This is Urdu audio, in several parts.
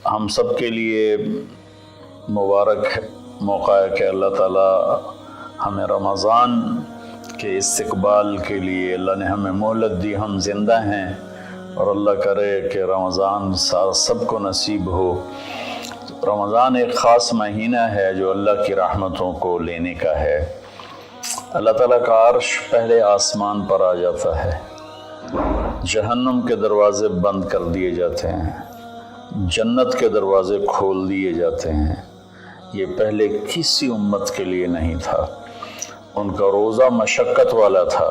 ہم سب کے لیے مبارک موقع ہے کہ اللہ تعالیٰ ہمیں رمضان کے استقبال کے لیے اللہ نے ہمیں مہلت دی، ہم زندہ ہیں، اور اللہ کرے کہ رمضان سب کو نصیب ہو۔ رمضان ایک خاص مہینہ ہے جو اللہ کی رحمتوں کو لینے کا ہے۔ اللہ تعالیٰ کا عرش پہلے آسمان پر آ جاتا ہے، جہنم کے دروازے بند کر دیے جاتے ہیں، جنت کے دروازے کھول دیے جاتے ہیں۔ یہ پہلے کسی امت کے لیے نہیں تھا۔ ان کا روزہ مشقت والا تھا،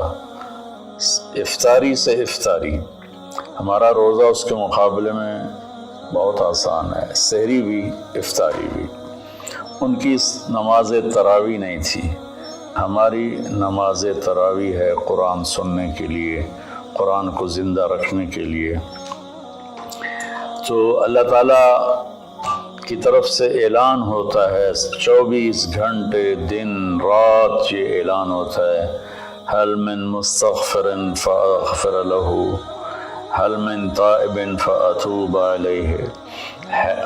افطاری سے افطاری۔ ہمارا روزہ اس کے مقابلے میں بہت آسان ہے، سحری بھی افطاری بھی۔ ان کی نماز تراویح نہیں تھی، ہماری نماز تراویح ہے قرآن سننے کے لیے، قرآن کو زندہ رکھنے کے لیے۔ تو اللہ تعالیٰ کی طرف سے اعلان ہوتا ہے، 24 گھنٹے دن رات یہ اعلان ہوتا ہے، هل من مستغفر فاغفر له، هل من تائب فاتوب علیہ،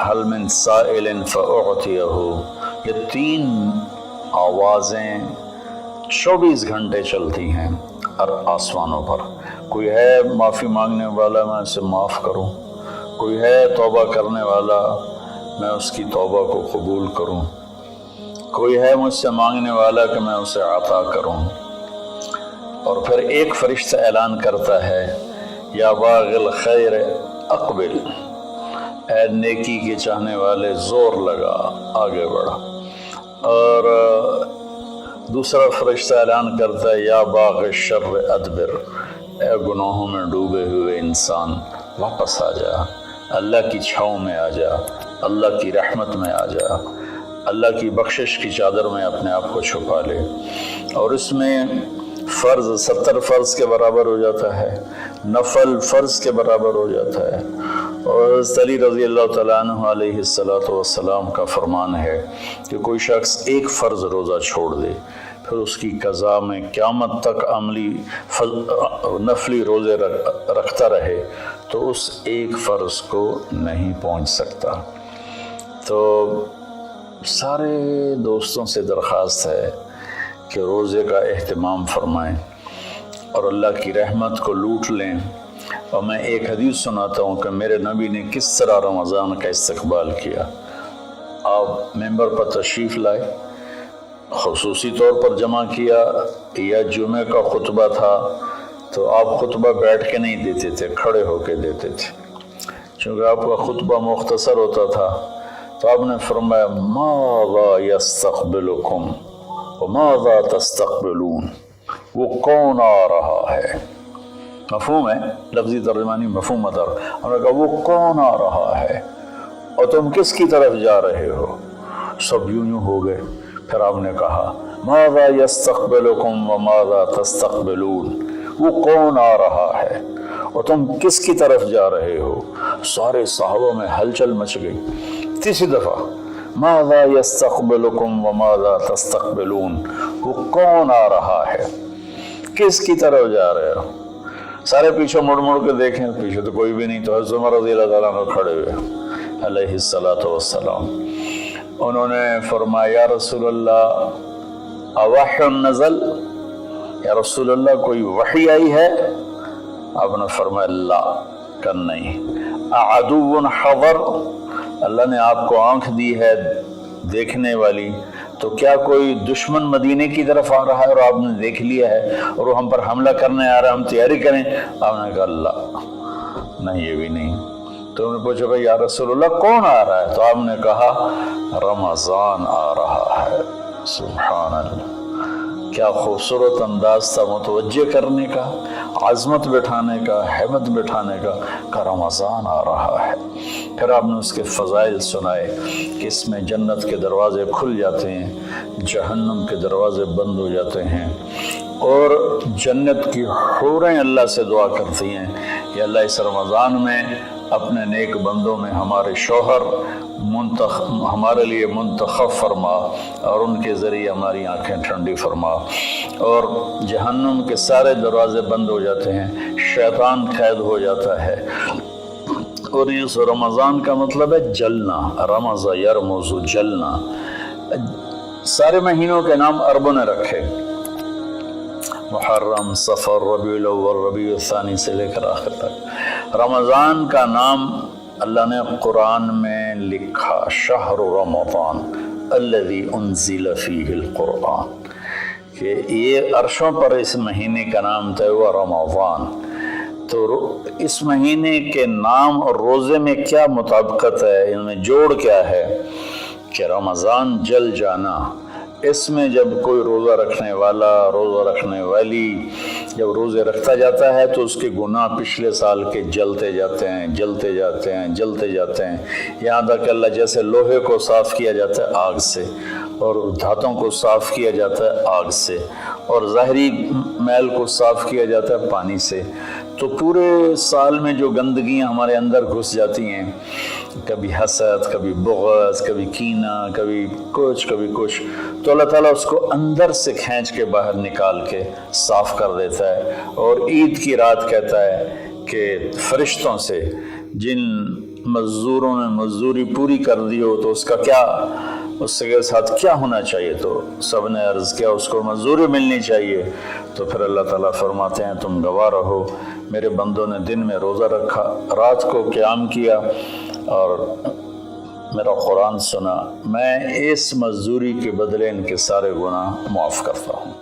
هل من سائل فاعطیہ۔ یہ 3 آوازیں 24 گھنٹے چلتی ہیں ہر آسمانوں پر۔ کوئی ہے معافی مانگنے والا، میں اسے معاف کروں، کوئی ہے توبہ کرنے والا، میں اس کی توبہ کو قبول کروں، کوئی ہے مجھ سے مانگنے والا کہ میں اسے عطا کروں۔ اور پھر ایک فرشتہ اعلان کرتا ہے، یا باغ الخیر اقبل، اے نیکی کے چاہنے والے زور لگا، آگے بڑھا۔ اور دوسرا فرشتہ اعلان کرتا ہے، یا باغ الشر ادبر، اے گناہوں میں ڈوبے ہوئے انسان واپس آ جا، اللہ کی چھاؤں میں آ جا، اللہ کی رحمت میں آ جا، اللہ کی بخشش کی چادر میں اپنے آپ کو چھپا لے۔ اور اس میں فرض 70 فرض کے برابر ہو جاتا ہے، نفل فرض کے برابر ہو جاتا ہے۔ اور حضرت علی رضی اللہ تعالیٰ عنہ علیہ السلام کا فرمان ہے کہ کوئی شخص ایک فرض روزہ چھوڑ دے، پھر اس کی قضا میں قیامت تک نفلی روزے رکھتا رہے تو اس ایک فرض کو نہیں پہنچ سکتا۔ تو سارے دوستوں سے درخواست ہے کہ روزے کا اہتمام فرمائیں اور اللہ کی رحمت کو لوٹ لیں۔ اور میں ایک حدیث سناتا ہوں کہ میرے نبی نے کس طرح رمضان کا استقبال کیا۔ آپ ممبر پر تشریف لائے، خصوصی طور پر جمع کیا، یا جمعہ کا خطبہ تھا تو آپ خطبہ بیٹھ کے نہیں دیتے تھے، کھڑے ہو کے دیتے تھے، چونکہ آپ کا خطبہ مختصر ہوتا تھا۔ تو آپ نے فرمایا، ماذا یستقبلکم وماذا تستقبلون، وہ کون آ رہا ہے؟ مفہوم ہے، لفظی ترجمانی مفہوم مدر۔ انہوں نے کہا وہ کون آ رہا ہے اور تم کس کی طرف جا رہے ہو؟ سب یوں ہو گئے۔ پھر آپ نے کہا، ماذا یستقبلکم وماذا تستقبلون، وہ کون آ رہا ہے اور تم کس کی طرف جا رہے ہو؟ سارے صحابہ میں ہلچل مچ گئی۔ تیسری دفعہ، ماذا یستقبلکم وماذا تستقبلون، وہ کون آ رہا ہے، کس کی طرف جا رہے ہو؟ سارے پیچھے مڑ مڑ کے دیکھیں، پیچھے تو کوئی بھی نہیں، تو حضرت عمر رضی اللہ تعالیٰ عنہ کھڑے ہوئے علیہ السلام۔ انہوں نے فرمایا، یا رسول اللہ اوحی نزل، یا رسول اللہ کوئی وحی آئی ہے؟ آپ نے فرمایا لا، کہ نہیں۔ اعدو حضر، اللہ نے آپ کو آنکھ دی ہے دیکھنے والی، تو کیا کوئی دشمن مدینے کی طرف آ رہا ہے اور آپ نے دیکھ لیا ہے اور وہ ہم پر حملہ کرنے آ رہا ہے، ہم تیاری کریں؟ آپ نے کہا اللہ، نہیں یہ بھی نہیں۔ تو انہوں نے پوچھا، بھائی یا رسول اللہ کون آ رہا ہے؟ تو آپ نے کہا رمضان آ رہا ہے۔ سبحان اللہ، کیا خوبصورت انداز تھا متوجہ کرنے کا، عظمت بٹھانے کا، ہیبت بٹھانے کا، کہ رمضان آ رہا ہے۔ پھر آپ نے اس کے فضائل سنائے کہ اس میں جنت کے دروازے کھل جاتے ہیں، جہنم کے دروازے بند ہو جاتے ہیں، اور جنت کی حوریں اللہ سے دعا کرتی ہیں کہ اللہ اس رمضان میں اپنے نیک بندوں میں ہمارے شوہر ہمارے لیے منتخب فرما اور ان کے ذریعے ہماری آنکھیں ٹھنڈی فرما۔ اور جہنم کے سارے دروازے بند ہو جاتے ہیں، شیطان قید ہو جاتا ہے، اور اس رمضان کا مطلب ہے جلنا، رمض یرمز، جلنا۔ سارے مہینوں کے نام عربوں نے رکھے، محرم، صفر، ربیع الاول، ربیع الثانی سے لے کر آخر تک۔ رمضان کا نام اللہ نے قرآن میں لکھا، شہر رمضان الذی انزل فیہ القرآن، کہ یہ عرشوں پر اس مہینے کا نام طے ہوا رمضان۔ تو اس مہینے کے نام اور روزے میں کیا مطابقت ہے، ان میں جوڑ کیا ہے کہ رمضان جل جانا، اس میں جب کوئی روزہ رکھنے والا، روزہ رکھنے والی جب روزے رکھتا جاتا ہے تو اس کے گناہ پچھلے سال کے جلتے جاتے ہیں، جلتے جاتے ہیں، جلتے جاتے ہیں، یہاں تک کہ اللہ جیسے لوہے کو صاف کیا جاتا ہے آگ سے، اور دھاتوں کو صاف کیا جاتا ہے آگ سے، اور ظاہری میل کو صاف کیا جاتا ہے پانی سے، تو پورے سال میں جو گندگیاں ہمارے اندر گھس جاتی ہیں، کبھی حسد، کبھی بغض، کبھی کینہ، کبھی کچھ تو اللہ تعالیٰ اس کو اندر سے کھینچ کے باہر نکال کے صاف کر دیتا ہے۔ اور عید کی رات کہتا ہے کہ فرشتوں سے جن مزدوروں نے مزدوری پوری کر دی ہو تو اس کا کیا، اس کے ساتھ کیا ہونا چاہیے، تو سب نے عرض کیا اس کو مزدوری ملنی چاہیے۔ تو پھر اللہ تعالیٰ فرماتے ہیں تم گواہ رہو، میرے بندوں نے دن میں روزہ رکھا، رات کو قیام کیا اور میرا قرآن سنا، میں اس مزدوری کے بدلے ان کے سارے گناہ معاف کرتا ہوں۔